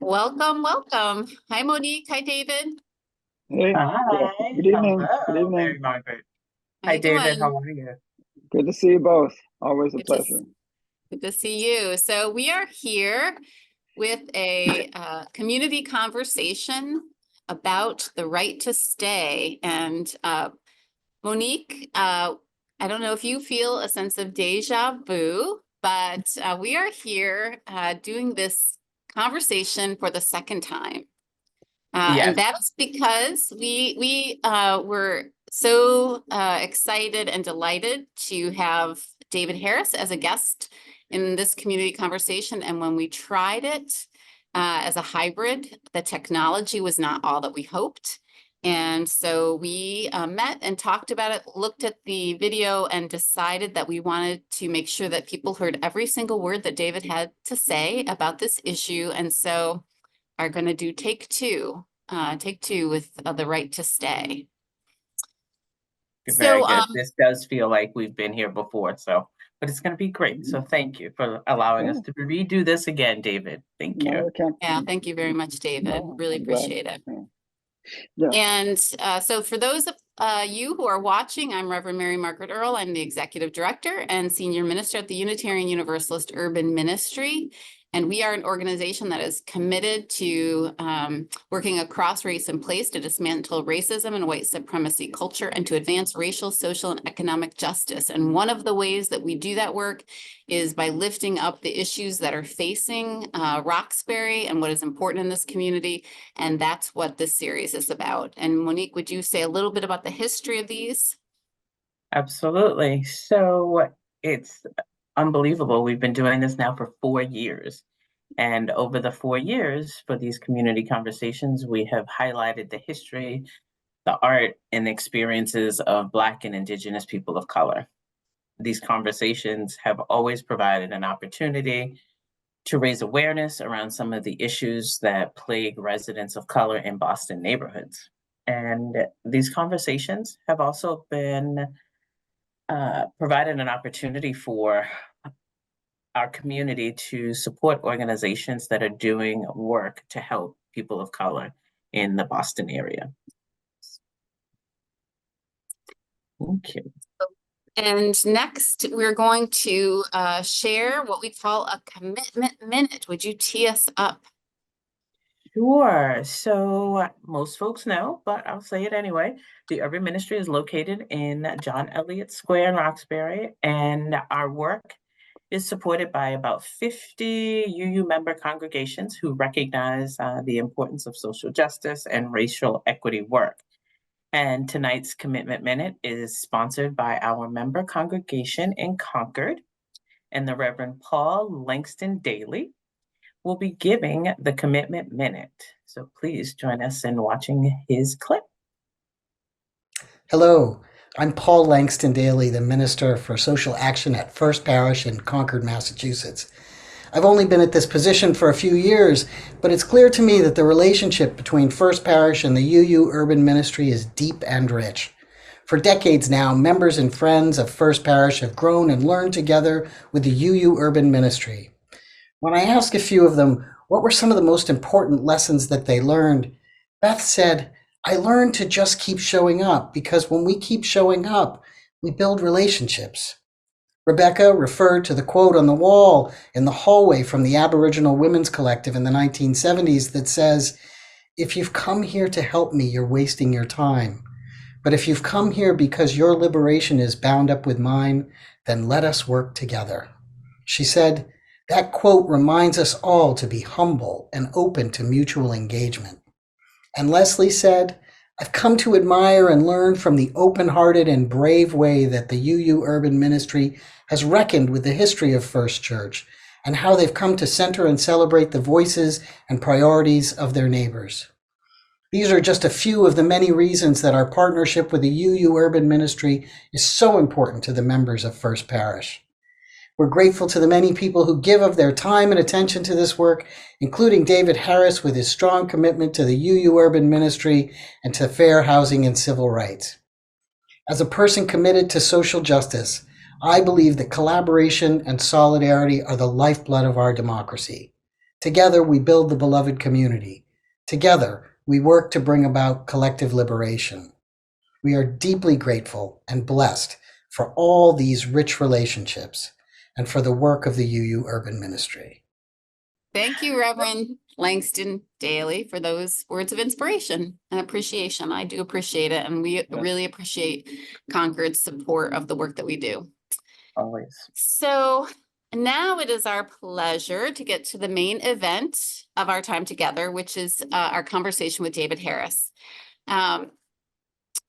Welcome, welcome. Hi, Monique. Hi, David. Hey, Hi, good evening. Good hello, Mary evening. Margaret. How Hi, you David. doing? How are you? Good to see you both. Always a Good to, pleasure. good to see you. So we are here with a community conversation about the right to stay. And Monique, I don't know if you feel a sense of deja vu, but we are here doing this conversation for the second time. And Yes, that's because we were so excited and delighted to have David Harris as a guest in this community conversation. And when we tried it as a hybrid, the technology was not all that we hoped. And so we met and talked about it, looked at the video, and decided that we wanted to make sure that people heard every single word that David had to say about this issue. And so are going to do take two with the right to stay. very So, good. This does feel like we've been here before, but it's going to be great. So thank you for allowing us Yeah, to redo this again, David. Thank no, you. I can't. yeah, thank you very much, David. No, Really I'm glad. appreciate it. Yeah. Yeah. And so for those of you who are watching, I'm Reverend Mary Margaret Earl. I'm the Executive Director and Senior Minister at the Unitarian Universalist Urban Ministry. And we are an organization that is committed to working across race and place to dismantle racism and white supremacy culture and to advance racial, social, and economic justice. And one of the ways that we do that work is by lifting up the issues that are facing Roxbury and what is important in this community. And that's what this series is about. And Monique, would you say a little bit about the history of these? Absolutely. So it's unbelievable. We've been doing this now for 4 years. And over the 4 years for these community conversations, we have highlighted the history, the art, and experiences of Black and Indigenous people of color. These conversations have always provided an opportunity to raise awareness around some of the issues that plague residents of color in Boston neighborhoods. And these conversations have also been provided an opportunity for our community to support organizations that are doing work to help people of color in the Boston area. Okay. And next, we're going to share what we call a commitment minute. Would you tee us up? Sure. So most folks know, but I'll say it anyway. The Urban Ministry is located in John Elliott Square in Roxbury, and our work is supported by about 50 UU member congregations who recognize the importance of social justice and racial equity work. And tonight's Commitment Minute is sponsored by our member congregation in Concord and the Reverend Paul Langston Daly will be giving the Commitment Minute. So please join us in watching his clip. Hello, I'm Paul Langston Daly, the Minister for Social Action at First Parish in Concord, Massachusetts. I've only been at this position for a few years, but it's clear to me that the relationship between First Parish and the UU Urban Ministry is deep and rich. For decades now, members and friends of First Parish have grown and learned together with the UU Urban Ministry. When I asked a few of them what were some of the most important lessons that they learned, Beth said, I learned to just keep showing up because when we keep showing up, we build relationships. Rebecca referred to the quote on the wall in the hallway from the Aboriginal Women's Collective in the 1970s that says, if you've come here to help me, you're wasting your time. But if you've come here because your liberation is bound up with mine, then let us work together. She said, that quote reminds us all to be humble and open to mutual engagement. And Leslie said, I've come to admire and learn from the open-hearted and brave way that the UU Urban Ministry has reckoned with the history of First Church and how they've come to center and celebrate the voices and priorities of their neighbors. These are just a few of the many reasons that our partnership with the UU Urban Ministry is so important to the members of First Parish. We're grateful to the many people who give of their time and attention to this work, including David Harris with his strong commitment to the UU Urban Ministry and to fair housing and civil rights. As a person committed to social justice, I believe that collaboration and solidarity are the lifeblood of our democracy. Together, we build the beloved community. Together, we work to bring about collective liberation. We are deeply grateful and blessed for all these rich relationships and for the work of the UU Urban Ministry. Thank you, Reverend Langston Daly, for those words of inspiration and appreciation. I do appreciate it, and we really appreciate Concord's support of the work that we do. Always. So now it is our pleasure to get to the main event of our time together, which is our conversation with David Harris.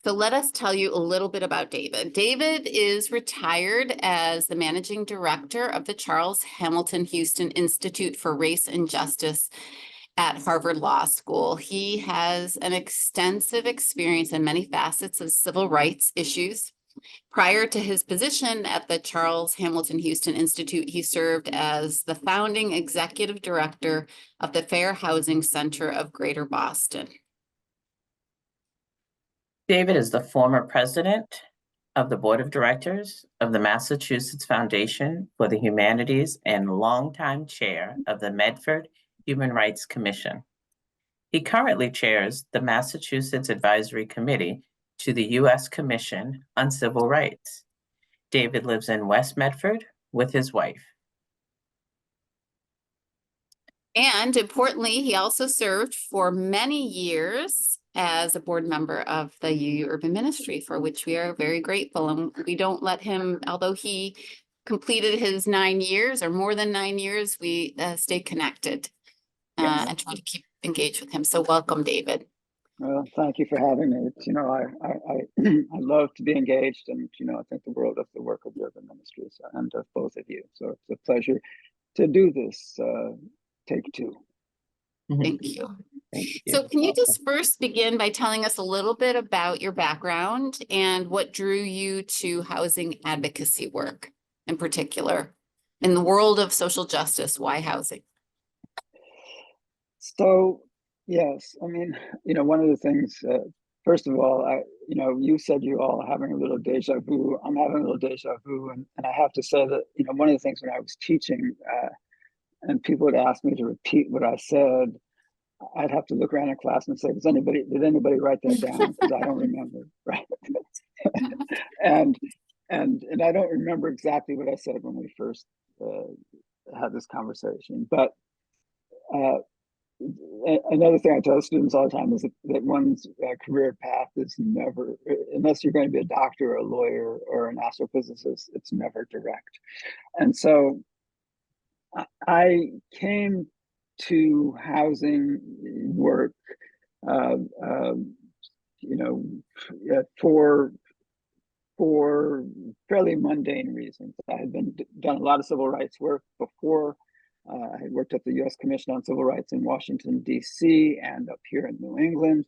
So let us tell you a little bit about David. David is retired as the managing director of the Charles Hamilton Houston Institute for Race and Justice at Harvard Law School. He has an extensive experience in many facets of civil rights issues. Prior to his position at the Charles Hamilton Houston Institute, he served as the founding executive director of the Fair Housing Center of Greater Boston. David is the former president of the board of directors of the Massachusetts Foundation for the Humanities and longtime chair of the Medford Human Rights Commission. He currently chairs the Massachusetts Advisory Committee to the U.S. Commission on Civil Rights. David lives in West Medford with his wife. And importantly, he also served for many years as a board member of the UU Urban Ministry, for which we are very grateful. And we don't let him, although he completed his 9 years or more than 9 years, we stay connected and try to keep engaged with him. So welcome, David. Well, thank you for having me. It's, I love to be engaged, and I think the world of the work of the urban ministries and of both of you. So it's a pleasure to do this. Take two. Thank you. Thank you. So can you just first begin by telling us a little bit about your background and what drew you to housing advocacy work in particular in the world of social justice? Why housing? So, yes, I mean, one of the things, first of all, you said you all are having a little deja vu. I'm having a little deja vu. And I have to say that, one of the things when I was teaching and people would ask me to repeat what I said, I'd have to look around in class and say, did anybody write that down? Because I don't remember, right? and I don't remember exactly what I said when we first had this conversation. But another thing I tell students all the time is that one's career path is never, unless you're going to be a doctor or a lawyer or an astrophysicist, it's never direct. And so I came to housing work, for fairly mundane reasons. I had done a lot of civil rights work before. I had worked at the U.S. Commission on Civil Rights in Washington, D.C. and up here in New England.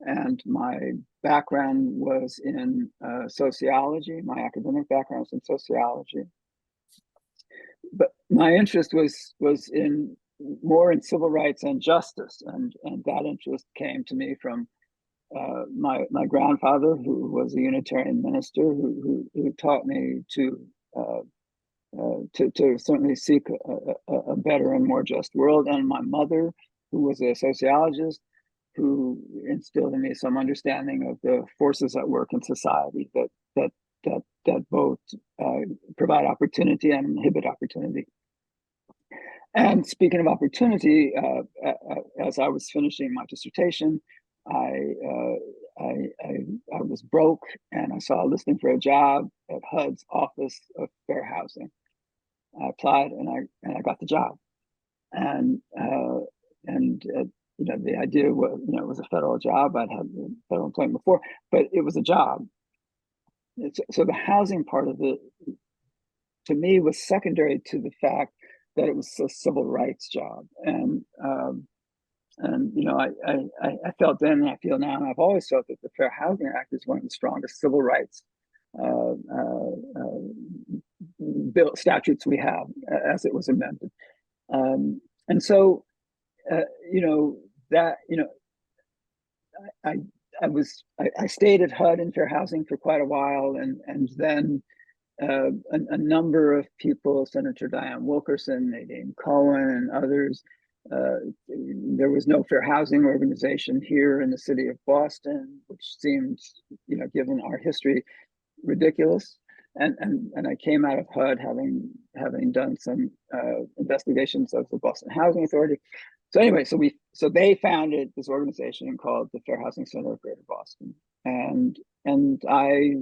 And my background was in sociology. My academic background was in sociology. But my interest was more in civil rights and justice, and that interest came to me from my grandfather, who was a Unitarian minister, who taught me to certainly seek a better and more just world, and my mother, who was a sociologist, who instilled in me some understanding of the forces at work in society that both provide opportunity and inhibit opportunity. And speaking of opportunity, as I was finishing my dissertation, I was broke, and I saw a listing for a job at HUD's Office of Fair Housing. I applied, and I got the job. And the idea was, it was a federal job. I'd had federal employment before, but it was a job. So the housing part of it, to me, was secondary to the fact that it was a civil rights job. And I felt then, and I feel now, and I've always felt that the Fair Housing Act is one of the strongest civil rights bill statutes we have as it was amended. And so, I stayed at HUD in fair housing for quite a while, and then a number of people, Senator Diane Wilkerson, Nadine Cohen, and others. There was no fair housing organization here in the city of Boston, which seemed, given our history, ridiculous. And I came out of HUD having done some investigations of the Boston Housing Authority. So anyway, so they founded this organization called the Fair Housing Center of Greater Boston, and I,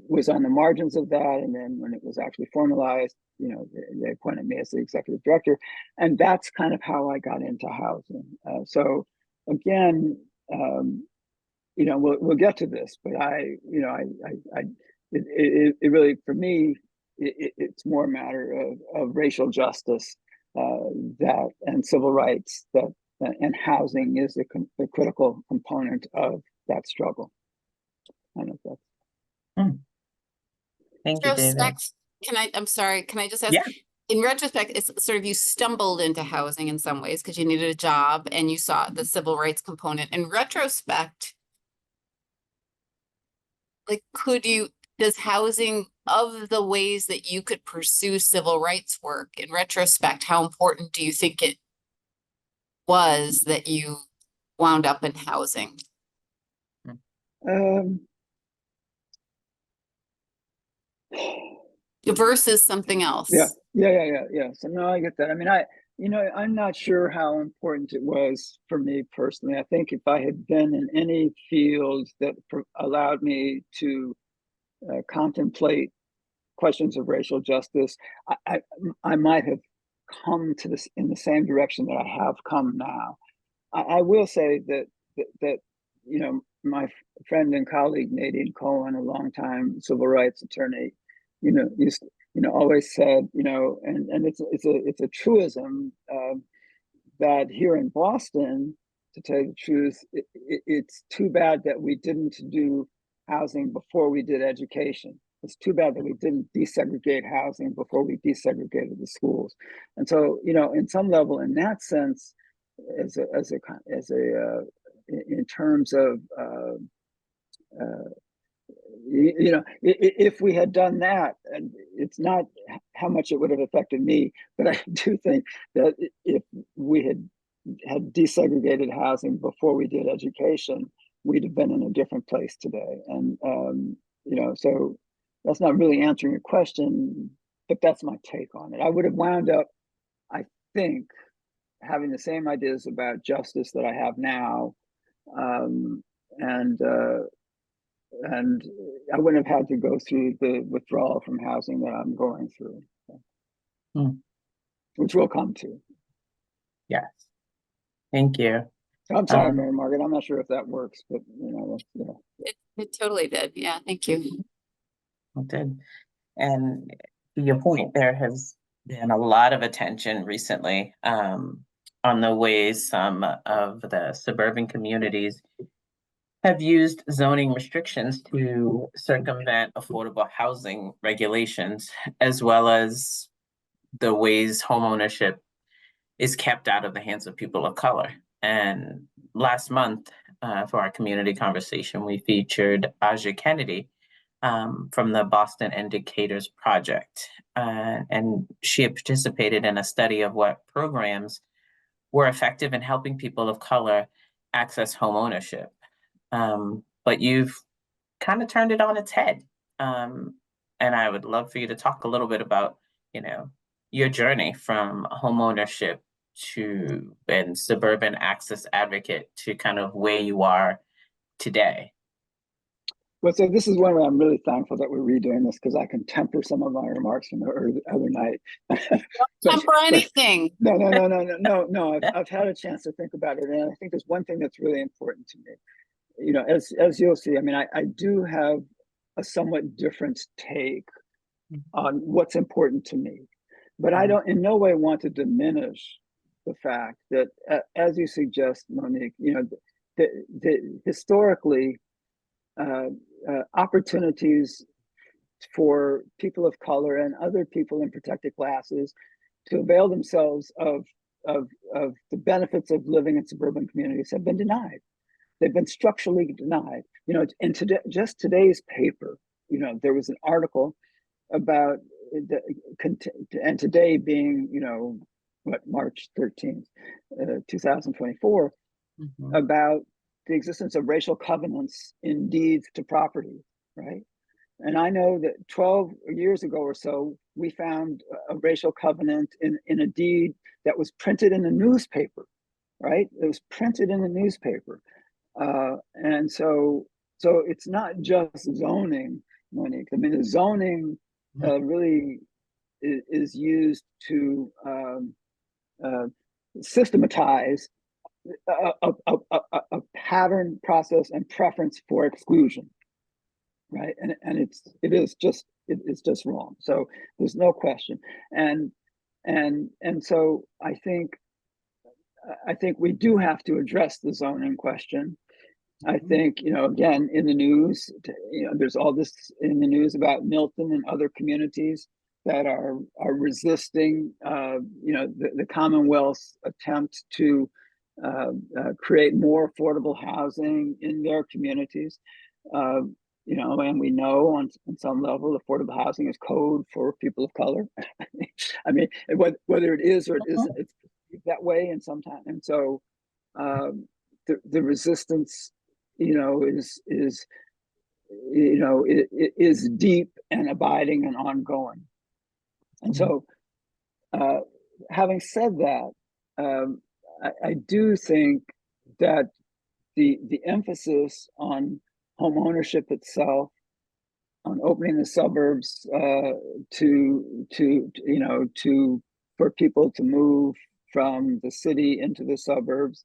was on the margins of that. And then when it was actually formalized, they appointed me as the executive director, and that's kind of how I got into housing. So again, we'll get to this, but it really, for me, it's more a matter of racial justice and civil rights, and housing is a critical component of that struggle. I don't know if that's. Thank you, David. I'm sorry, can I just ask? Yeah. In retrospect, it's sort of you stumbled into housing in some ways because you needed a job and you saw the civil rights component. In retrospect, like, does housing, of the ways that you could pursue civil rights work, in retrospect, how important do you think it was that you wound up in housing? Versus something else. Yeah. So no, I get that. I mean, I'm not sure how important it was for me personally. I think if I had been in any field that allowed me to contemplate questions of racial justice, I might have come to this in the same direction that I have come now. I will say that my friend and colleague Nadine Cohen, a longtime civil rights attorney, used always said, and it's a truism, that here in Boston, to tell you the truth, it's too bad that we didn't do housing before we did education. It's too bad that we didn't desegregate housing before we desegregated the schools. And so, in some level, in that sense, in terms of if we had done that, and it's not how much it would have affected me, but I do think that if we had desegregated housing before we did education, we'd have been in a different place today. And so that's not really answering your question, but that's my take on it. I would have wound up, I think, having the same ideas about justice that I have now, and I wouldn't have had to go through the withdrawal from housing that I'm going through, which we'll come to. Yes. Thank you. I'm sorry, Mary Margaret. I'm not sure if that works, but It totally did. Yeah, thank you. It did. And to your point, there has been a lot of attention recently on the ways some of the suburban communities have used zoning restrictions to circumvent affordable housing regulations, as well as the ways homeownership is kept out of the hands of people of color. And last month, for our community conversation, we featured Aja Kennedy from the Boston Indicators Project. And she had participated in a study of what programs were effective in helping people of color access home ownership. But you've kind of turned it on its head. And I would love for you to talk a little bit about, your journey from homeownership and suburban access advocate to kind of where you are today. Well, so this is one where I'm really thankful that we're redoing this, because I can temper some of my remarks from the other night. Temper anything. No. I've had a chance to think about it, and I think there's one thing that's really important to me. As you'll see, I mean, I do have a somewhat different take on what's important to me, but I don't in no way want to diminish the fact that, as you suggest, Monique, historically, opportunities for people of color and other people in protected classes to avail themselves of the benefits of living in suburban communities have been denied. They've been structurally denied. In just today's paper, there was an article about and today being, March 13th, 2024, about the existence of racial covenants in deeds to property, right? And I know that 12 years ago or so, we found a racial covenant in a deed that was printed in the newspaper, right? It was printed in the newspaper. And so it's not just zoning, Monique. I mean, the zoning really is used to systematize a pattern, process, and preference for exclusion, right? And it is just wrong. So there's no question. And so I think we do have to address the zoning question. I think, again, in the news, there's all this in the news about Milton and other communities that are resisting, the Commonwealth's attempt to create more affordable housing in their communities. And we know on some level, affordable housing is code for people of color. I mean, whether it is or it isn't, it's that way. And sometimes, and so the resistance, is deep and abiding and ongoing. And so, having said that, I do think that the emphasis on home ownership itself, on opening the suburbs for people to move from the city into the suburbs,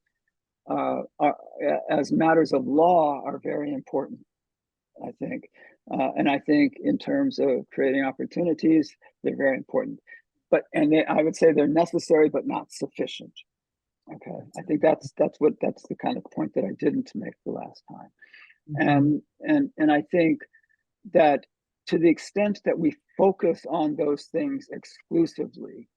as matters of law, are very important, I think. And I think in terms of creating opportunities, they're very important. I would say they're necessary, but not sufficient. Okay, I think that's the kind of point that I didn't make the last time. And I think that to the extent that we focus on those things exclusively,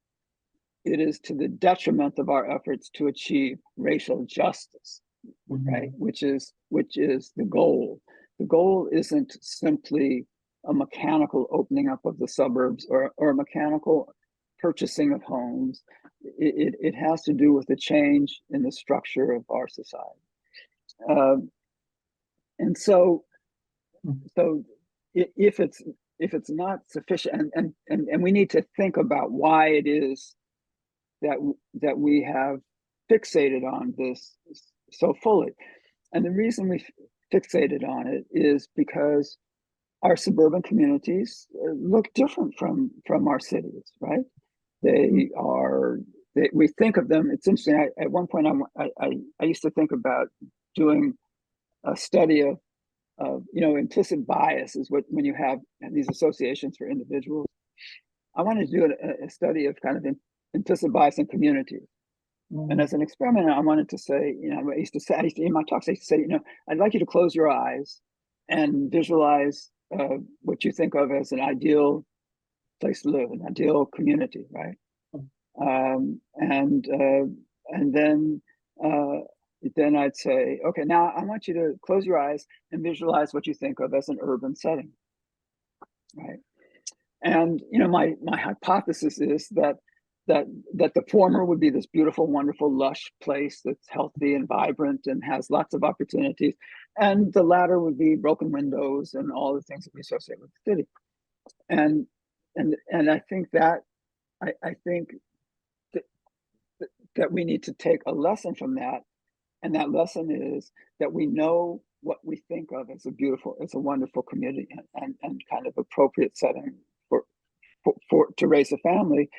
it is to the detriment of our efforts to achieve racial justice, right? Which is the goal. The goal isn't simply a mechanical opening up of the suburbs or a mechanical purchasing of homes. It has to do with the change in the structure of our society. And so if it's not sufficient, and we need to think about why it is that we have fixated on this so fully. And the reason we fixated on it is because our suburban communities look different from our cities, right? We think of them. It's interesting. At one point, I used to think about doing a study of implicit bias is when you have these associations for individuals. I wanted to do a study of kind of implicit bias in communities. And as an experiment, I wanted to say, I used to in my talks, I used to say, I'd like you to close your eyes and visualize what you think of as an ideal place to live, an ideal community, right? And then I'd say, okay, now I want you to close your eyes and visualize what you think of as an urban setting, right? And my hypothesis is that the former would be this beautiful, wonderful, lush place that's healthy and vibrant and has lots of opportunities, and the latter would be broken windows and all the things that we associate with the city. And I think that that we need to take a lesson from that, and that lesson is that we know what we think of as a wonderful community and kind of appropriate setting to raise a family,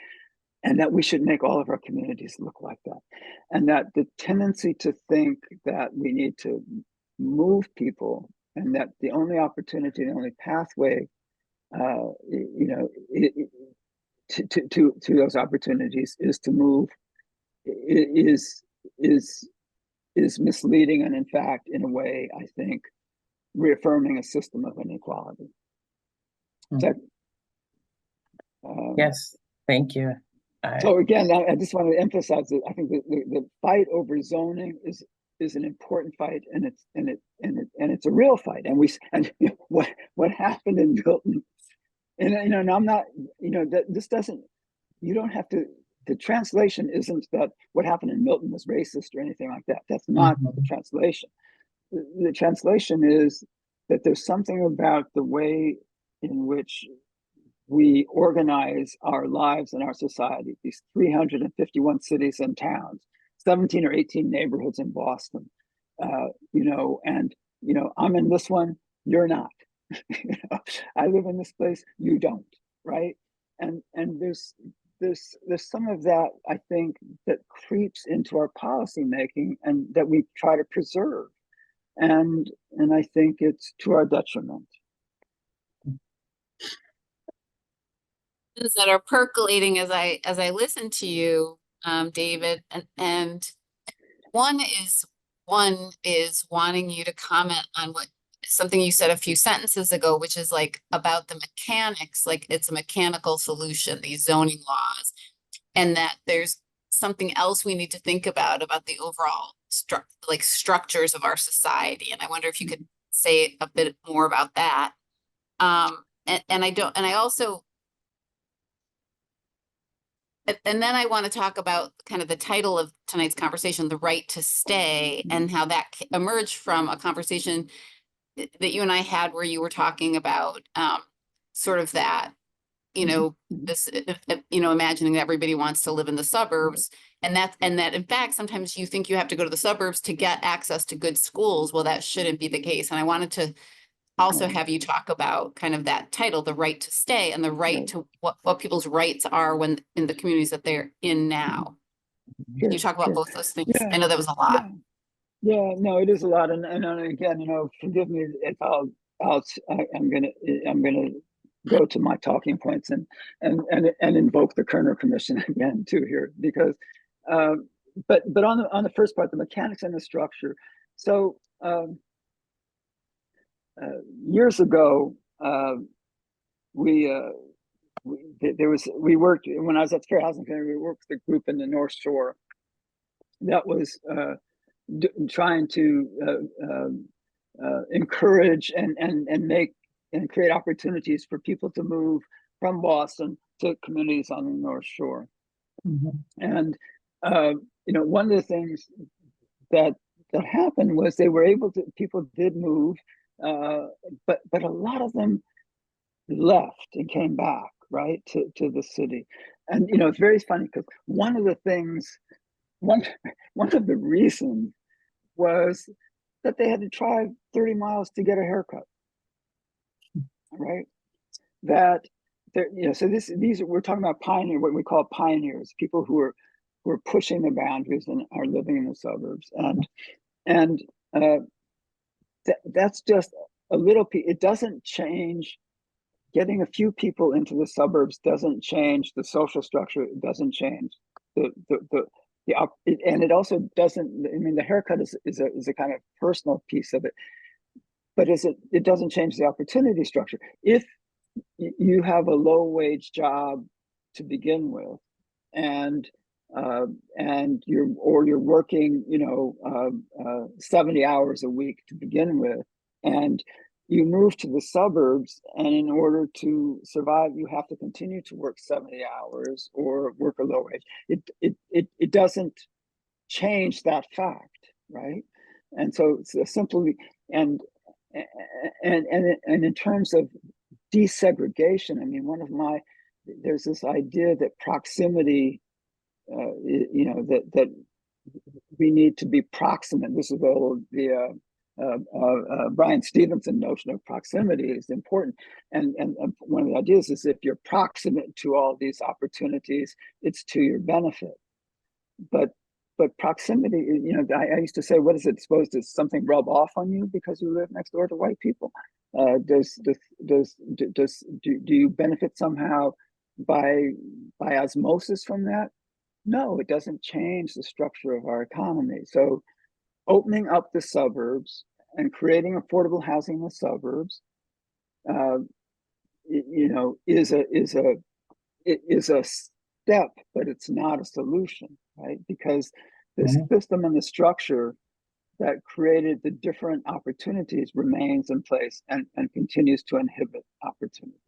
and that we should make all of our communities look like that. And that the tendency to think that we need to move people, and that the only opportunity, the only pathway, to those opportunities is to move, is misleading, and in fact, in a way, I think, reaffirming a system of inequality. Yes, thank you. So again, I just want to emphasize that I think the fight over zoning is an important fight, and it's a real fight. And what happened in Milton, and and I'm not, that this doesn't, you don't have to. The translation isn't that what happened in Milton was racist or anything like that. That's not the translation. The translation is that there's something about the way in which we organize our lives and our society, these 351 cities and towns, 17 or 18 neighborhoods in Boston, and I'm in this one, you're not. I live in this place, you don't, right? And there's some of that, I think, that creeps into our policy making and that we try to preserve. And I think it's to our detriment. That are percolating as I listen to you, David, and one is wanting you to comment on something you said a few sentences ago, which is like about the mechanics, like it's a mechanical solution, these zoning laws, and that there's something else we need to think about the overall structures of our society. And I wonder if you could say a bit more about that. And then I want to talk about kind of the title of tonight's conversation, the right to stay, and how that emerged from a conversation that you and I had where you were talking about sort of that, this, imagining that everybody wants to live in the suburbs, and that in fact, sometimes you think you have to go to the suburbs to get access to good schools. Well, that shouldn't be the case. And I wanted to also have you talk about kind of that title, the right to stay, and the right to what people's rights are when in the communities that they're in now. Can you talk about both those things? Yeah. I know that was a lot. Yeah, no, it is a lot. And again, forgive me if I'm gonna go to my talking points and invoke the Kerner Commission again too here, because but on the first part, the mechanics and the structure. So years ago, we worked, when I was at the Fair Housing Committee, we worked with a group in the North Shore that was trying to encourage and make and create opportunities for people to move from Boston to communities on the North Shore. And one of the things that happened was they were able to, people did move, but a lot of them left and came back, right, to the city. And it's very funny because one of the reasons was that they had to drive 30 miles to get a haircut, right? That so these we're talking about what we call pioneers, people who are pushing the boundaries and are living in the suburbs, and that's just a little piece. It doesn't change. Getting a few people into the suburbs doesn't change the social structure. It doesn't change and it also doesn't. I mean, the haircut is a kind of personal piece of it, but it doesn't change the opportunity structure. If you have a low wage job to begin with, and you're working 70 hours a week to begin with, and you move to the suburbs, and in order to survive, you have to continue to work 70 hours or work a low wage. It doesn't change that fact, right? And so simply, and in terms of desegregation, I mean, there's this idea that proximity, that we need to be proximate. This is the Brian Stevenson notion of proximity is important. And one of the ideas is if you're proximate to all these opportunities, it's to your benefit. But proximity, I used to say, what is it supposed to something rub off on you because you live next door to white people? Do you benefit somehow by osmosis from that? No, it doesn't change the structure of our economy. So opening up the suburbs and creating affordable housing in the suburbs, is a step, but it's not a solution, right? Because the system and the structure that created the different opportunities remains in place and continues to inhibit opportunity.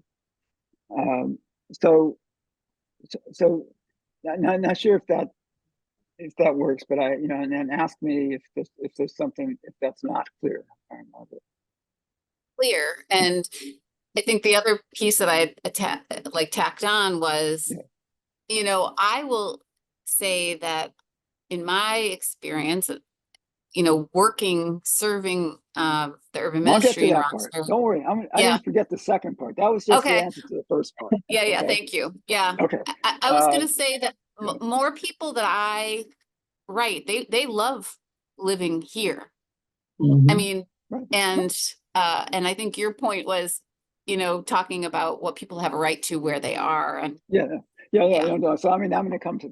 So not sure if that works, but I, and then ask me if there's something, if that's not clear. Clear. And I think the other piece that I tacked on was, I will say that in my experience, serving the urban I'll get to ministry that part. Don't worry. I didn't forget the second part. That was just the Okay. answer to the first part. Yeah. Okay? Thank you. Yeah. Okay. I was going to say that more people that they love living here. I mean, Right. and I think your point was, talking about what people have a right to where they are. And Yeah. No, so I mean, I'm going to come to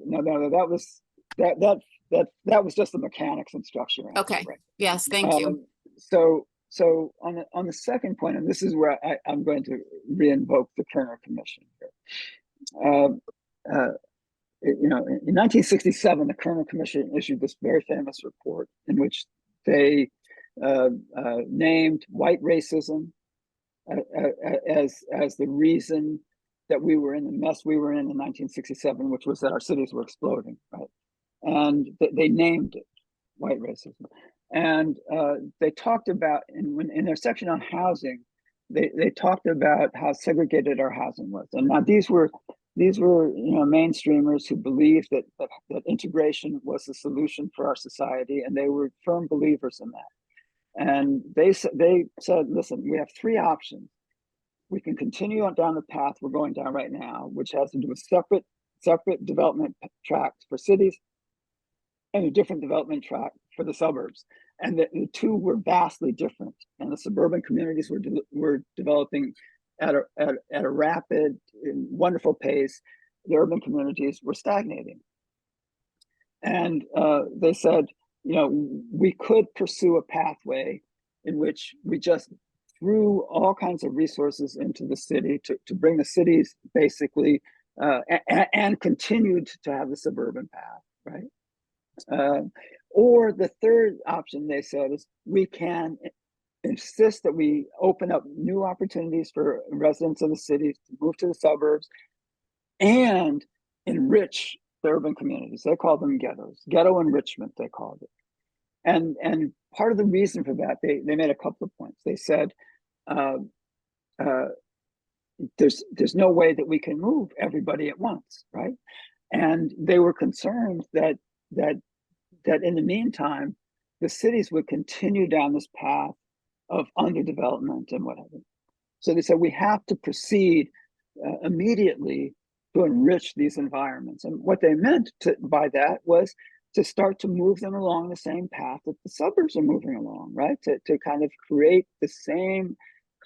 that was just the mechanics and structure. Okay. Right? Yes. Thank you. So on the second point, and this is where I'm going to reinvoke the Kerner Commission here. In 1967, the Kerner Commission issued this very famous report in which they named white racism as the reason that we were in the mess we were in 1967, which was that our cities were exploding, right? And they named it white racism. And they talked about, in their section on housing, they talked about how segregated our housing was. And now these were mainstreamers who believed that integration was the solution for our society, and they were firm believers in that. And they said, listen, we have three options. We can continue on down the path we're going down right now, which has to do with separate development tracks for cities and a different development track for the suburbs. And the two were vastly different. And the suburban communities were developing at a rapid and wonderful pace. The urban communities were stagnating. And they said, we could pursue a pathway in which we just threw all kinds of resources into the city to bring the cities basically and continued to have the suburban path, right? Or the third option, they said, is we can insist that we open up new opportunities for residents of the cities to move to the suburbs and enrich the urban communities. They called them ghettos, ghetto enrichment, they called it. And part of the reason for that, they made a couple of points. They said, there's no way that we can move everybody at once, right? And they were concerned that in the meantime, the cities would continue down this path of underdevelopment and whatever. So they said, we have to proceed immediately to enrich these environments. And what they meant by that was to start to move them along the same path that the suburbs are moving along, right? To kind of create the same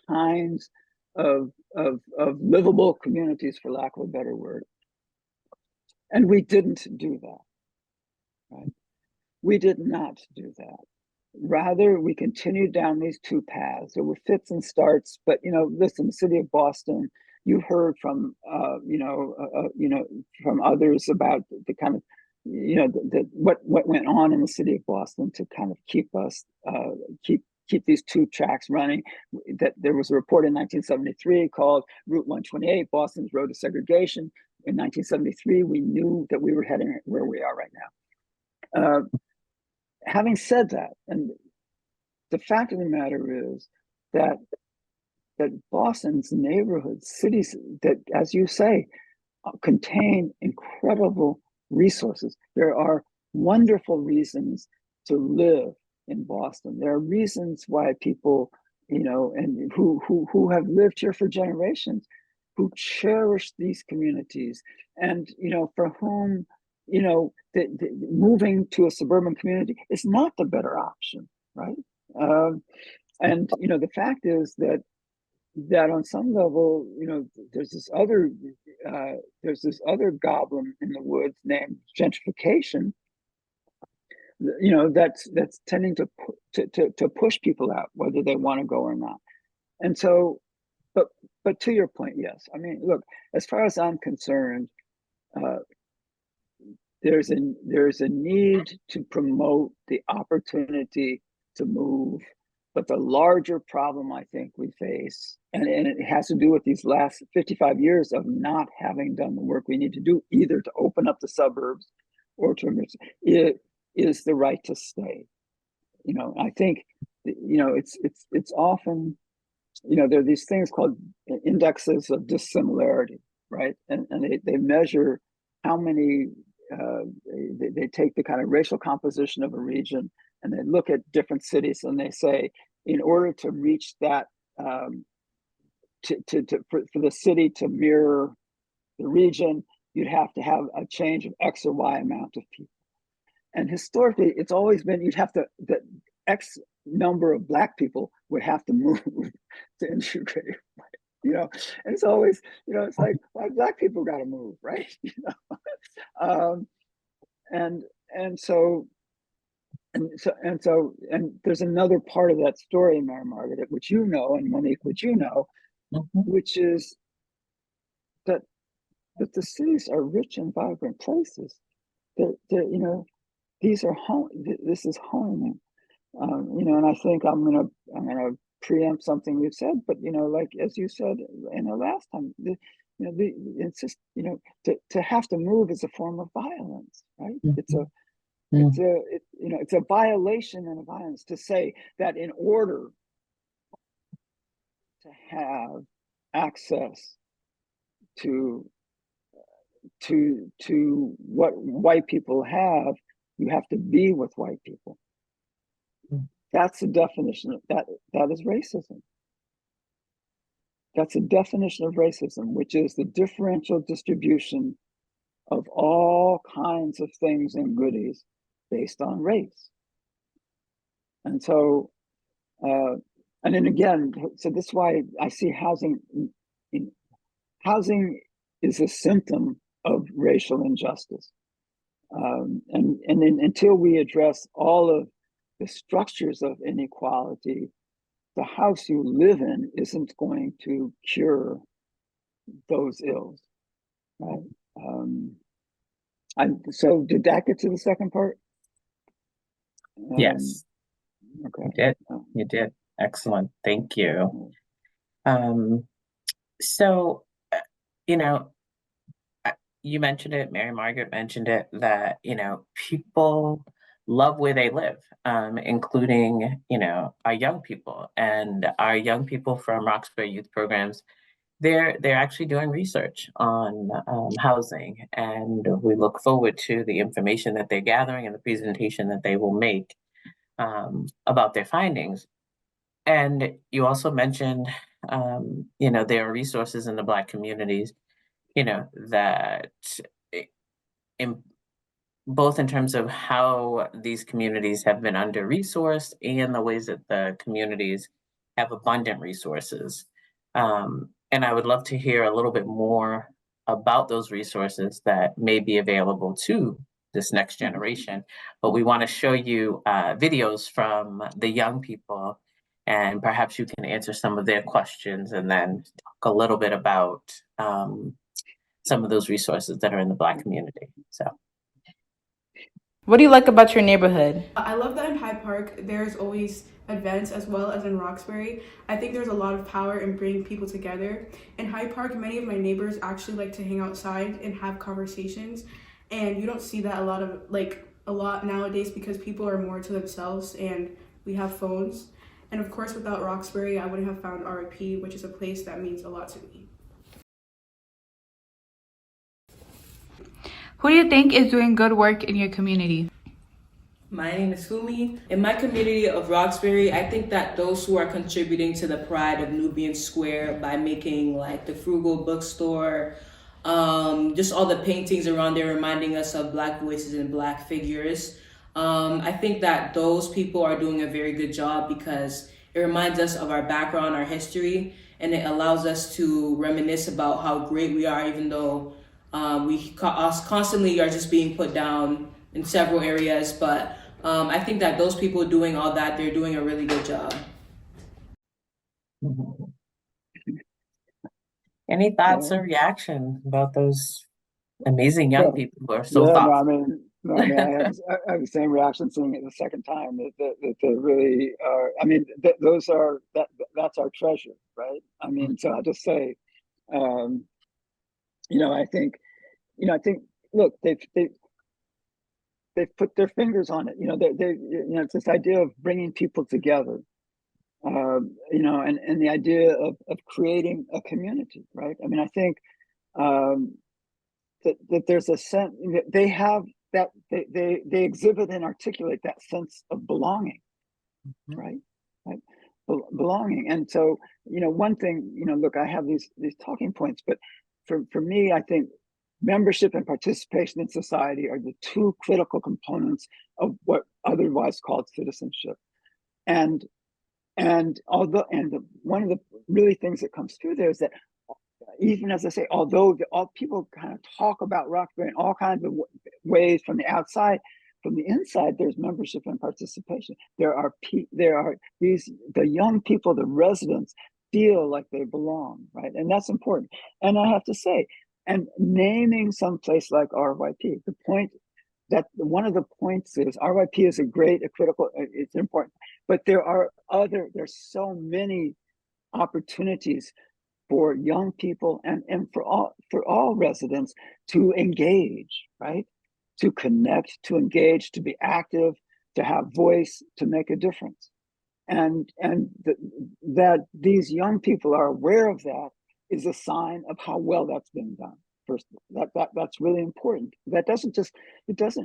kinds of livable communities, for lack of a better word. And we didn't do that, right? We did not do that. Rather, we continued down these two paths. There were fits and starts, but listen, the city of Boston, you heard from from others about the kind of what went on in the city of Boston to kind of keep us keep these two tracks running. That there was a report in 1973 called Route 128, Boston's Road to Segregation. In 1973, we knew that we were heading where we are right now. Having said that, and the fact of the matter is that Boston's neighborhoods, cities that, as you say, contain incredible resources. There are wonderful reasons to live in Boston. There are reasons why people, and who have lived here for generations, who cherish these communities, and for whom moving to a suburban community is not the better option, right? And the fact is that on some level, there's this other goblin in the woods named gentrification. That's tending to push people out, whether they want to go or not. And so, but to your point, yes. I mean, look, as far as I'm concerned, there's a need to promote the opportunity to move. But the larger problem I think we face, and it has to do with these last 55 years of not having done the work we need to do, either to open up the suburbs or to enrich, it is the right to stay. I think, it's often, there are these things called indexes of dissimilarity, right? And they measure how many, they take the kind of racial composition of a region, and they look at different cities, and they say, in order to reach that, for the city to mirror the region, you'd have to have a change of X or Y amount of people. And historically, it's always been, the X number of Black people would have to move to integrate, and it's always, it's like, why Black people got to move, right? And so there's another part of that story, Mary Margaret, which and Monique, which which is that the cities are rich and vibrant places. These are home. This is home. And I think I'm gonna preempt something you said, but like as you said last time, it's just to have to move is a form of violence, right? It's a violation and a violence to say that in order to have access to what white people have, you have to be with white people. That's the definition of that is racism. That's a definition of racism, which is the differential distribution of all kinds of things and goodies based on race. And so, and then again, so this is why I see housing is a symptom of racial injustice. And then until we address all of the structures of inequality, the house you live in isn't going to cure those ills, right? So did that get to the second part? Yes, okay. You did. Excellent. Thank you. So, you mentioned it, Mary Margaret mentioned it, that, people love where they live, including, our young people. And our young people from Roxbury Youth Programs, they're actually doing research on housing. And we look forward to the information that they're gathering and the presentation that they will make about their findings. And you also mentioned, there are resources in the Black communities, that both in terms of how these communities have been under-resourced and the ways that the communities have abundant resources. And I would love to hear a little bit more about those resources that may be available to this next generation. But we want to show you videos from the young people, and perhaps you can answer some of their questions and then talk a little bit about some of those resources that are in the Black community. So, what do you like about your neighborhood? I love that in Hyde Park there's always events as well as in Roxbury. I think there's a lot of power in bringing people together. In Hyde Park, many of my neighbors actually like to hang outside and have conversations, and you don't see that a lot nowadays because people are more to themselves and we have phones. And of course, without Roxbury, I wouldn't have found RIP, which is a place that means a lot to me. Who do you think is doing good work in your community? My name is Fumi. In my community of Roxbury, I think that those who are contributing to the pride of Nubian Square by making like the Frugal Bookstore, just all the paintings around there reminding us of Black voices and Black figures. I think that those people are doing a very good job because it reminds us of our background, our history, and it allows us to reminisce about how great we are, even though we constantly are just being put down in several areas. But I think that those people doing all that, they're doing a really good job. Any thoughts or reaction about those amazing young Well, people who are so yeah, thoughtful. I had the same reaction seeing it the second time. That they really are. I mean, those are that's our treasure, right? I mean, so I'll just say, um, I think, I think, look, they've put their fingers on it. It's this idea of bringing people together. And the idea of creating a community, right? I mean, I think um, that there's a sense that they have that they exhibit and articulate that sense of belonging, right? Right? Belonging. And so, one thing, look, I have these talking points, but for me, I think membership and participation in society are the two critical components of what otherwise called citizenship. And one of the really things that comes through there is that, even as I say, although all people kind of talk about Roxbury in all kinds of ways from the outside, from the inside, there's membership and participation. The young people, the residents, feel like they belong, right? And that's important. And I have to say, and naming some place like RYP, the point that one of the points is RYP is a critical, it's important, but there's so many opportunities for young people and for all residents to engage, right? To connect, to engage, to be active, to have voice, to make a difference. And that these young people are aware of that is a sign of how well that's been done. First, that's really important. It doesn't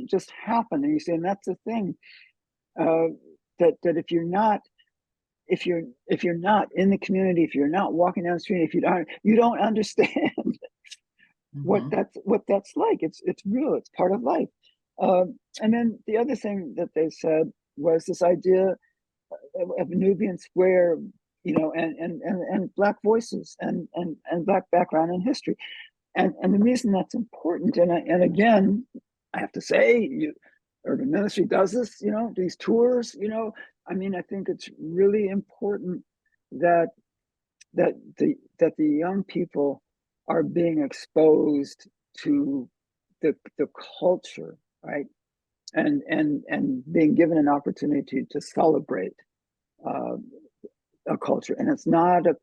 just happen. And you see, and that's the thing, that if you're not in the community, if you're not walking down the street, if you don't understand what that's like. It's real. It's part of life. And then the other thing that they said was this idea of Nubian Square, and Black voices and Black background and history. And the reason that's important, and again, I have to say, Urban Ministry does this, these tours, I mean, I think it's really important that the young people are being exposed to the culture, right? And being given an opportunity to celebrate a culture. And it's not a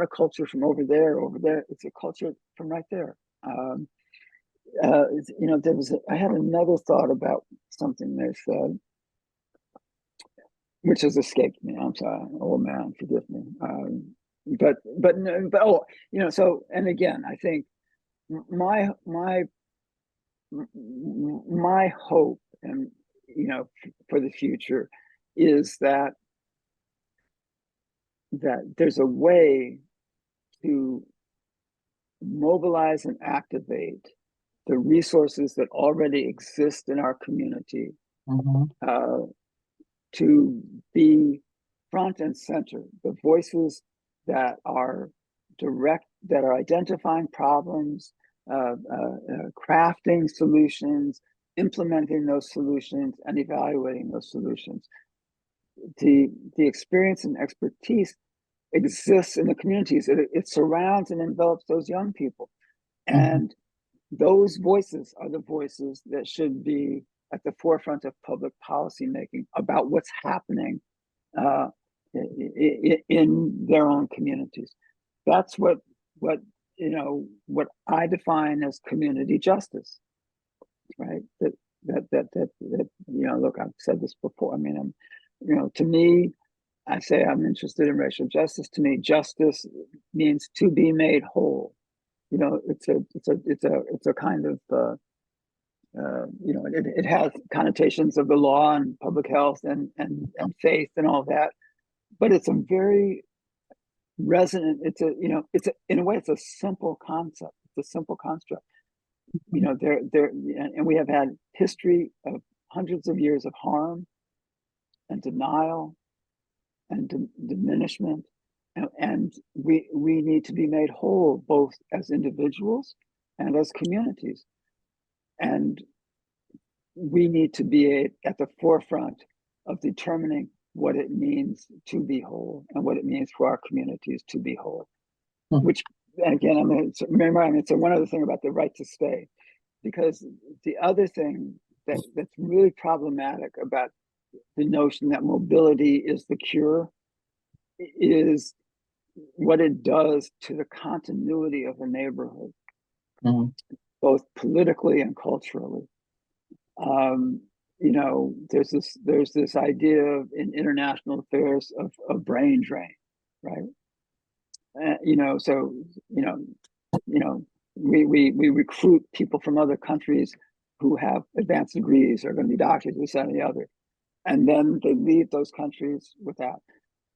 culture from over there. It's a culture from right there. I had another thought about something they said, which has escaped me. I'm sorry, old man, forgive me. So, and again, I think my hope and for the future is that there's a way to mobilize and activate the resources that already exist in our community, to be front and center, the voices that are identifying problems, crafting solutions, implementing those solutions, and evaluating those solutions. The experience and expertise exists in the communities. It surrounds and envelops those young people. And those voices are the voices that should be at the forefront of public policy making about what's happening in their own communities. That's what I define as community justice, right? Look, I've said this before. I mean, to me, I say I'm interested in racial justice. To me, justice means to be made whole. It's a kind of it has connotations of the law and public health and faith and all that, but it's a very resonant. In a way, it's a simple concept. It's a simple construct. And we have had history of hundreds of years of harm and denial and diminishment, and we need to be made whole both as individuals and as communities, and we need to be at the forefront of determining what it means to be whole and what it means for our communities to be whole. Which, again, it's one other thing about the right to stay. because the other thing that's really problematic about the notion that mobility is the cure is what it does to the continuity of a neighborhood, both politically and culturally. You know, there's this idea in international affairs of brain drain, right? You know, so we recruit people from other countries who have advanced degrees, are going to be doctors, this, that, and the other, and then they leave those countries without.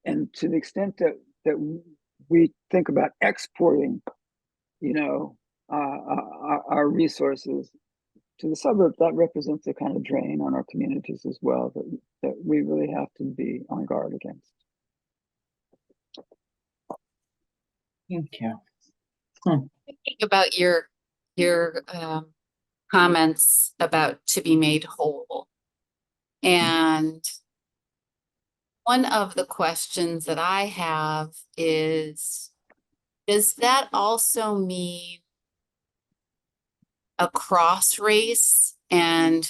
And to the extent that we think about exporting, you know, our resources to the suburbs, that represents a kind of drain on our communities as well that we really have to be on guard against. Thank you. Thinking about your comments about to be made whole. And one of the questions that I have is, does that also mean across race? And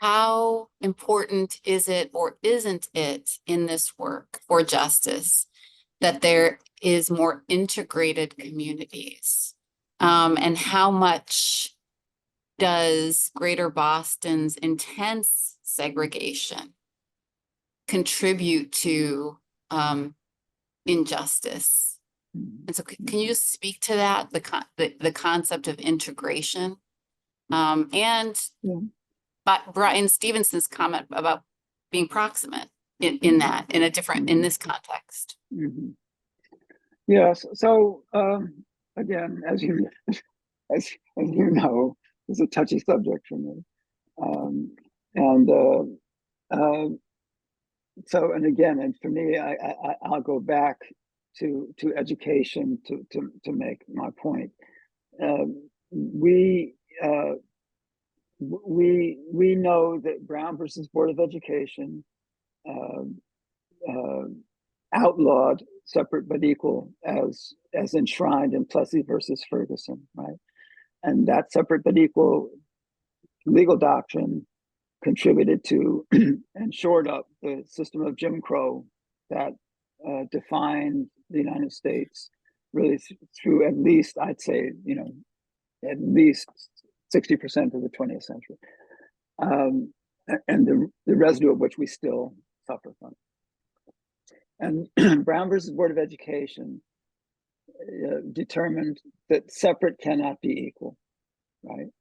how important is it or isn't it in this work for justice that there is more integrated communities? And how much does Greater Boston's intense segregation contribute to injustice? And so can you just speak to that, the concept of integration? But Brian Stevenson's comment about being proximate in this context. Mm-hmm. Yes. So again, as you know, it's a touchy subject for me. And again, and for me, I'll go back to education to make my point. We know that Brown versus Board of Education outlawed separate but equal as enshrined in Plessy versus Ferguson, right? And that separate but equal legal doctrine contributed to and shored up the system of Jim Crow that defined the United States really through at least, I'd say, you know, at least 60% of the 20th century, and the residue of which we still suffer from. And Brown versus Board of Education determined that separate cannot be equal, right?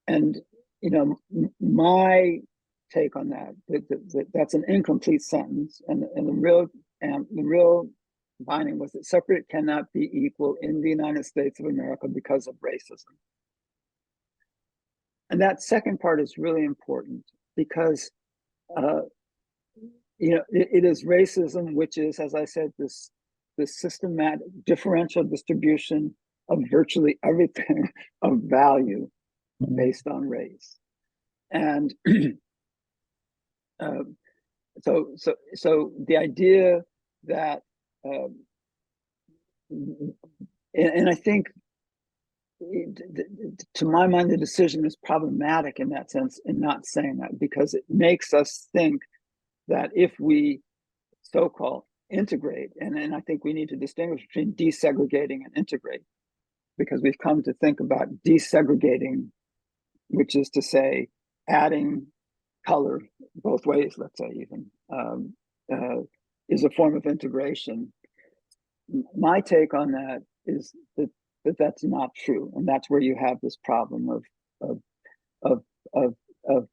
And you know, my take on that's an incomplete sentence, and the real finding was that separate cannot be equal in the United States of America because of racism. And that second part is really important because you know, it is racism, which is, as I said, this systematic differential distribution of virtually everything of value based on race. And so the idea that and I think to my mind the decision is problematic in that sense, in not saying that, because it makes us think that if we so-called integrate, and I think we need to distinguish between desegregating and integrate, because we've come to think about desegregating, which is to say adding color both ways, let's say even, is a form of integration. My take on that is that that's not true, and that's where you have this problem of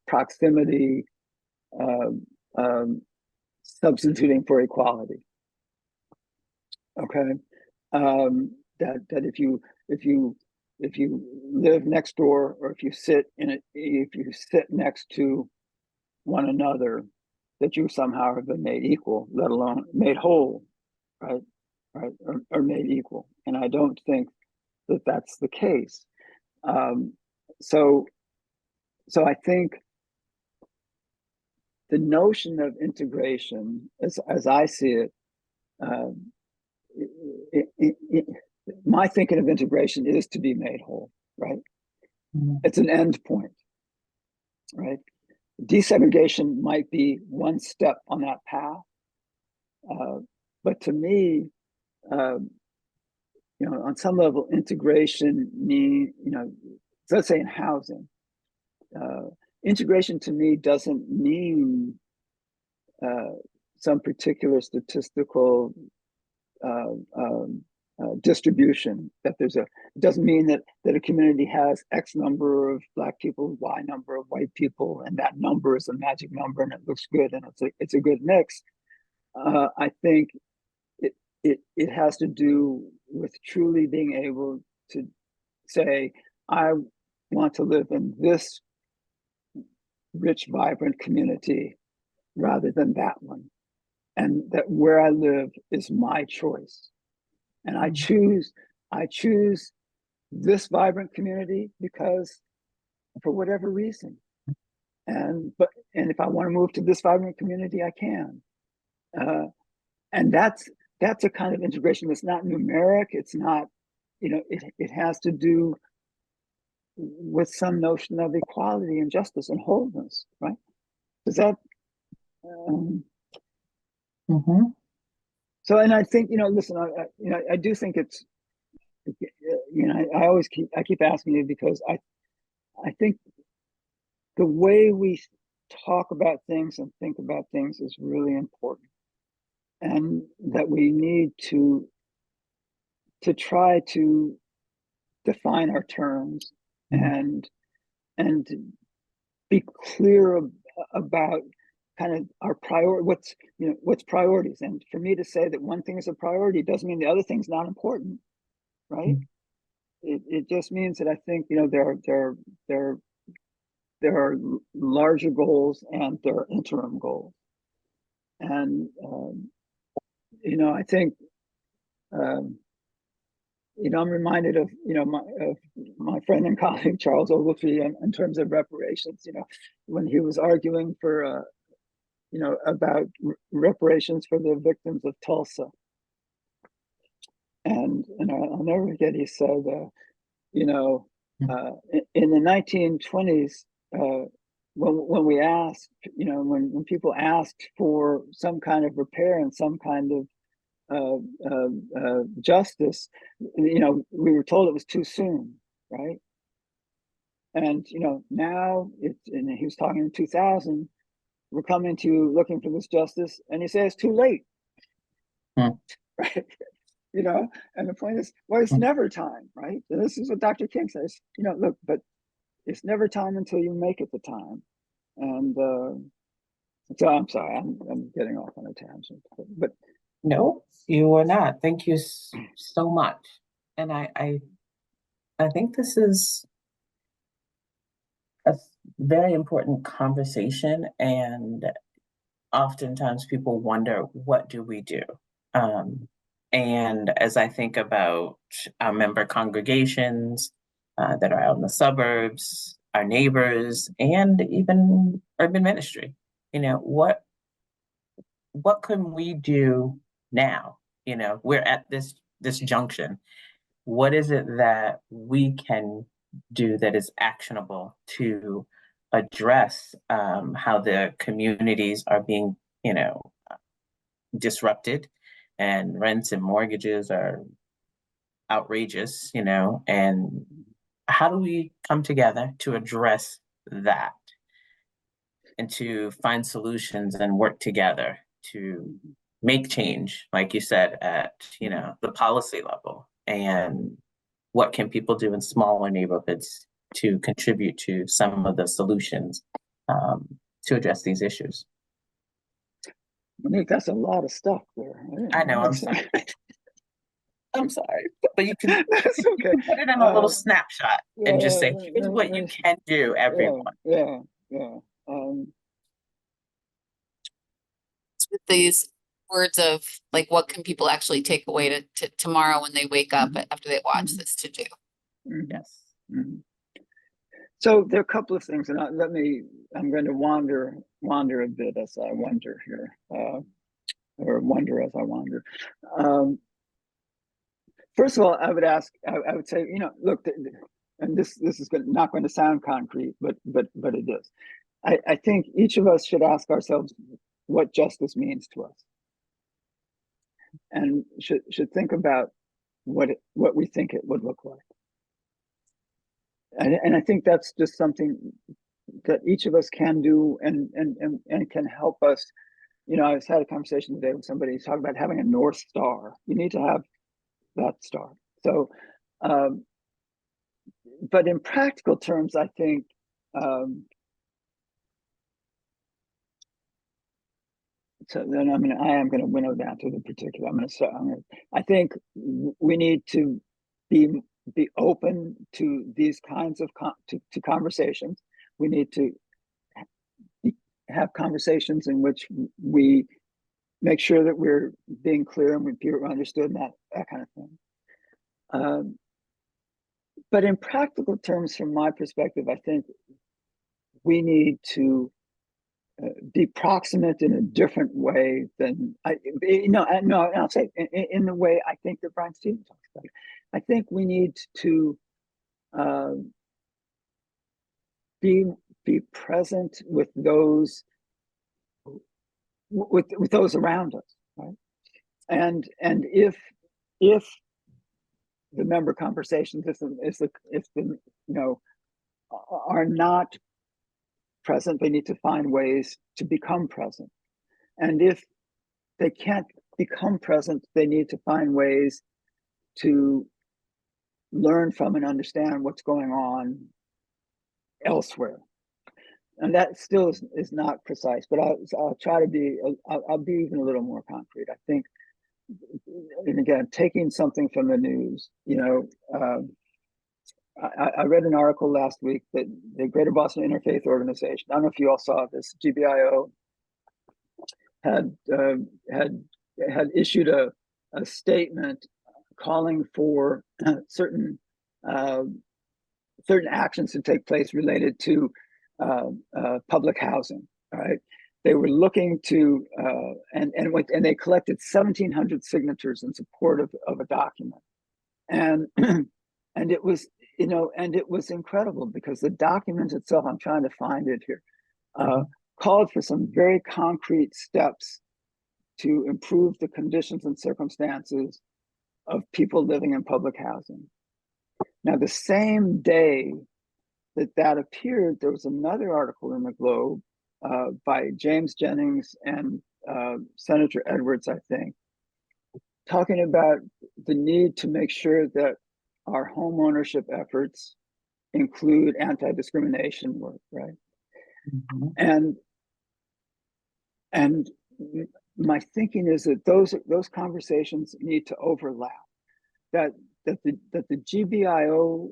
proximity substituting for equality. Okay, that if you live next door, or if you sit next to one another, that you somehow have been made equal, let alone made whole, right, or made equal. And I don't think that that's the case. So I think the notion of integration, as I see it, my thinking of integration is to be made whole, right? It's an end point, right? Desegregation might be one step on that path. But to me, on some level, integration mean, let's say in housing, integration to me doesn't mean some particular statistical distribution. That it doesn't mean that a community has X number of Black people, Y number of white people, and that number is a magic number and it looks good and it's a good mix. I think it has to do with truly being able to say, I want to live in this rich, vibrant community rather than that one. And that where I live is my choice. And I choose this vibrant community because for whatever reason. And if I want to move to this vibrant community, I can. And that's a kind of integration that's not numeric. It's not, it has to do with some notion of equality and justice and wholeness, right? Does that? So, and I think, listen, I do think it's, I keep asking you because I think the way we talk about things and think about things is really important, and that we need to try to define our terms and be clear about kind of our what's priorities. And for me to say that one thing is a priority doesn't mean the other thing's not important, right? It just means that I think there are larger goals and there are interim goals. And I think I'm reminded of my friend and colleague Charles Ogletree in terms of reparations. When he was arguing for about reparations for the victims of Tulsa, and I'll never forget. He said, in the 1920s, when we asked, when people asked for some kind of repair and some kind of justice, we were told it was too soon, right? And now and he was talking in 2000, we're coming to looking for this justice, and he says it's too late, right? And the point is, well, it's never time, right? And this is what Dr. King says. Look, but it's never time until you make it the time. And so I'm sorry, I'm getting off on a tangent, but no, you are not. Thank you so much. And I think this is a very important conversation, and oftentimes people wonder, what do we do? And as I think about our member congregations that are out in the suburbs, our neighbors, and even urban ministry, what can we do now? We're at this junction. What is it that we can do that is actionable to address how the communities are being, disrupted, and rents and mortgages are outrageous, and how do we come together to address that and to find solutions and work together to make change, like you said, at, the policy level? And what can people do in smaller neighborhoods to contribute to some of the solutions to address these issues? Monique, that's a lot of stuff there. I know, I'm sorry. I'm sorry, but you can, That's okay. you can put it in a little snapshot and just say, here's what you can do, everyone. Yeah. With these words of like, what can people actually take away to tomorrow when they wake up after they watch this to do? Yes. So there are a couple of things, and I'm going to wander a bit as I wonder here, or wonder as I wander. First of all, I would say, look, and this is not going to sound concrete, but it is. I think each of us should ask ourselves what justice means to us, and should think about what we think it would look like. And I think that's just something that each of us can do, and can help us. You know, I had a conversation today with somebody who's talking about having a North Star. You need to have that star. So, but in practical terms, I think so. Then I am going to winnow down to the particular. I think we need to be open to these kinds of to conversations. We need to have conversations in which we make sure that we're being clear and we're understood, and that kind of thing. But in practical terms, from my perspective, I think we need to be proximate in a different way than I'll say in the way I think that Brian Stevens talks about it. I think we need to be present with those with those around us, right? And if the member conversations, are not present, they need to find ways to become present. And if they can't become present, they need to find ways to learn from and understand what's going on elsewhere. And that still is not precise, but I'll try to be, I'll be even a little more concrete. I think, and again, taking something from the news, I read an article last week that the Greater Boston Interfaith Organization, I don't know if you all saw this, GBIO had issued a statement calling for certain actions to take place related to public housing. All right, they were looking to and they collected 1,700 signatures in support of a document, and and it was incredible because the document itself, I'm trying to find it here, called for some very concrete steps to improve the conditions and circumstances of people living in public housing. Now, the same day that appeared, there was another article in the Globe by James Jennings and Senator Edwards, I think, talking about the need to make sure that our home ownership efforts include anti-discrimination work, right? Mm-hmm. And my thinking is that those conversations need to overlap. That the GBIO,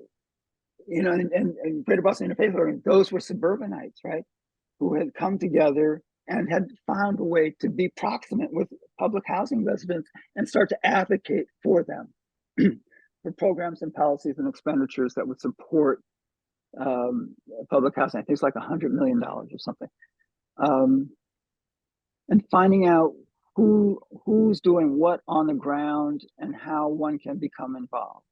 and Greater Boston Interfaith, those were suburbanites, right, who had come together and had found a way to be proximate with public housing residents and start to advocate for them for programs and policies and expenditures that would support public housing. I think it's like $100 million or something. And finding out who's doing what on the ground and how one can become involved.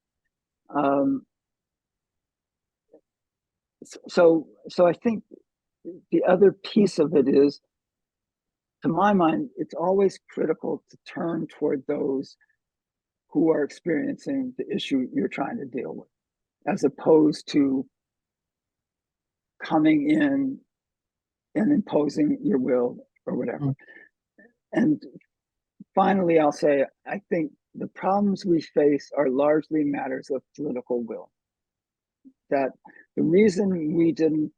So I think the other piece of it is, to my mind, it's always critical to turn toward those who are experiencing the issue you're trying to deal with, as opposed to coming in and imposing your will or whatever. And finally, I'll say, I think the problems we face are largely matters of political will. That the reason we didn't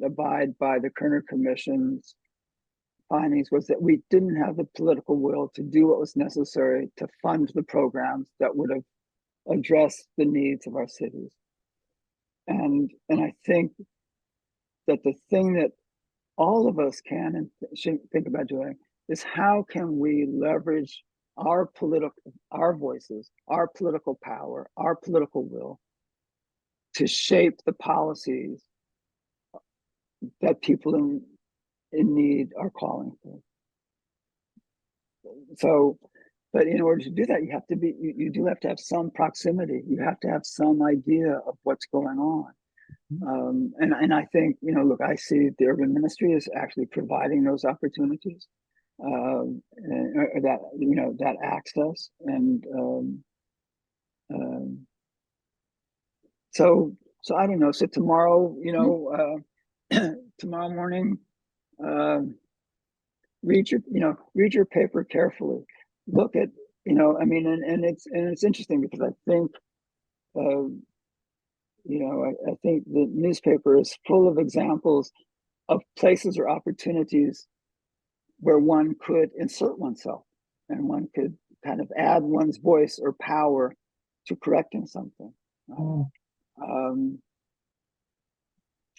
abide by the Kerner Commission's findings was that we didn't have the political will to do what was necessary to fund the programs that would have addressed the needs of our cities. And I think that the thing that all of us can and should think about doing is, how can we leverage our voices, our political power, our political will to shape the policies that people in need are calling for. So but in order to do that, you do have to have some proximity. You have to have some idea of what's going on. And I think, look, I see the urban ministry is actually providing those opportunities, and that access. And so I don't know. So tomorrow, tomorrow morning, read your paper carefully. Look at, and it's interesting because I think, I think the newspaper is full of examples of places or opportunities where one could insert oneself and one could kind of add one's voice or power to correcting something. Right?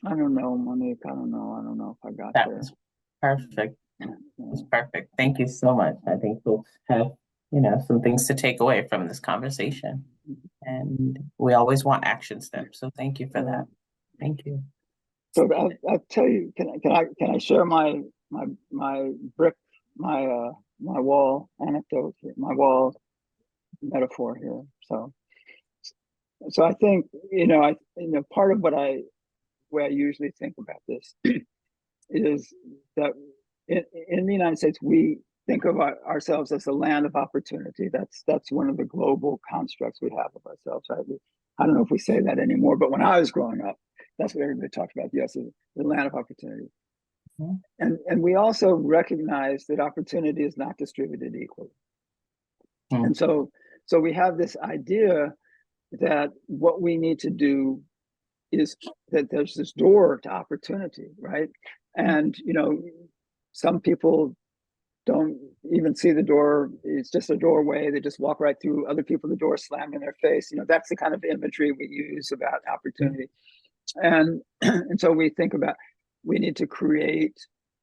I don't know, Monique. I don't know if I got That there. was perfect. That's perfect. Thank you so much. I think folks have, some things to take away from this conversation. And we always want action steps. So thank you for that. Thank you. So I'll tell you, can I share my brick, my wall anecdote, my wall metaphor here? So I think, part of way I usually think about this is that in the United States, we think of ourselves as a land of opportunity. That's one of the global constructs we have of ourselves, right? I don't know if we say that anymore, but when I was growing up, that's what everybody talked about. Yes, the land of opportunity. Mm-hmm. And we also recognize that opportunity is not distributed equally. Mm-hmm. And so we have this idea that what we need to do is that there's this door to opportunity, right? And, some people don't even see the door. It's just a doorway. They just walk right through. Other people, the door slammed in their face. That's the kind of imagery we use about opportunity. And so we think about, we need to create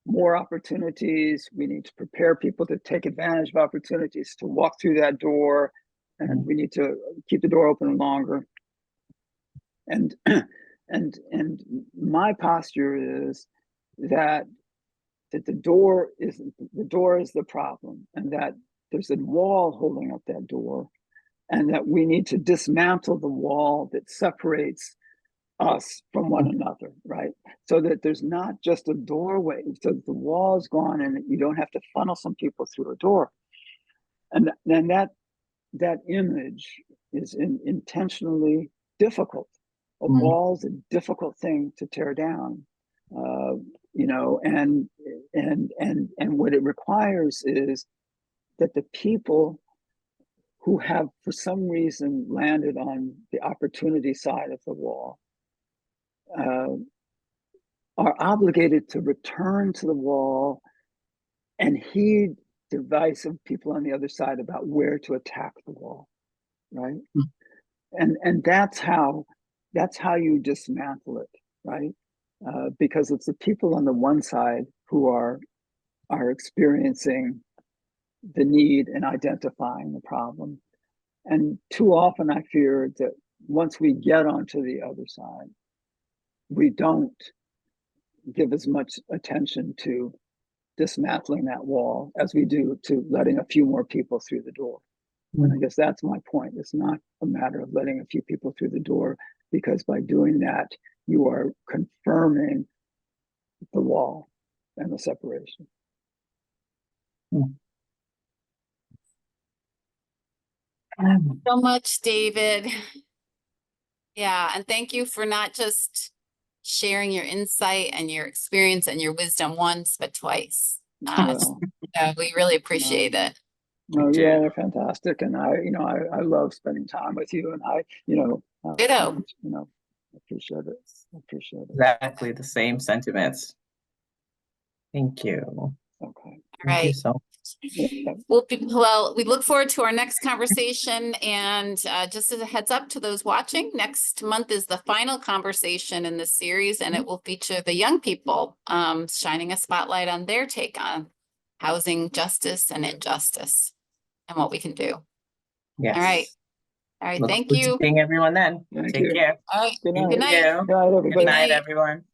more opportunities. We need to prepare people to take advantage of opportunities, to walk through that door. And we need to keep the door open longer. And my posture is that the door is the problem, and that there's a wall holding up that door, and that we need to dismantle the wall that separates us from one another, right? So that there's not just a doorway, so the wall is gone, and you don't have to funnel some people through a door. And then that image is intentionally difficult. A wall is a difficult thing to tear down, and what it requires is that the people who have, for some reason, landed on the opportunity side of the wall are obligated to return to the wall and heed the advice of people on the other side about where to attack the wall, right? And that's how you dismantle it, right? Because it's the people on the one side who are experiencing the need and identifying the problem. And too often I fear that once we get onto the other side, we don't give as much attention to dismantling that wall as we do to letting a few more people through the door. And I guess that's my point. It's not a matter of letting a few people through the door, because by doing that, you are confirming the wall and the separation. So much, David. Yeah, and thank you for not just sharing your insight and your experience and your wisdom once, but twice. We really appreciate it. No, you all are fantastic, and I love spending time with you, and ditto. Appreciate it. Exactly the same sentiments. Thank you. Okay. All right. Well, we look forward to our next conversation, and just as a heads up to those watching, next month is the final conversation in this series, and it will feature the young people shining a spotlight on their take on housing justice and injustice and what we can do. Yes. All right. Thank you. Seeing everyone then. Take care. All right. Good night. Good night. Good night, everybody. Good night, everyone.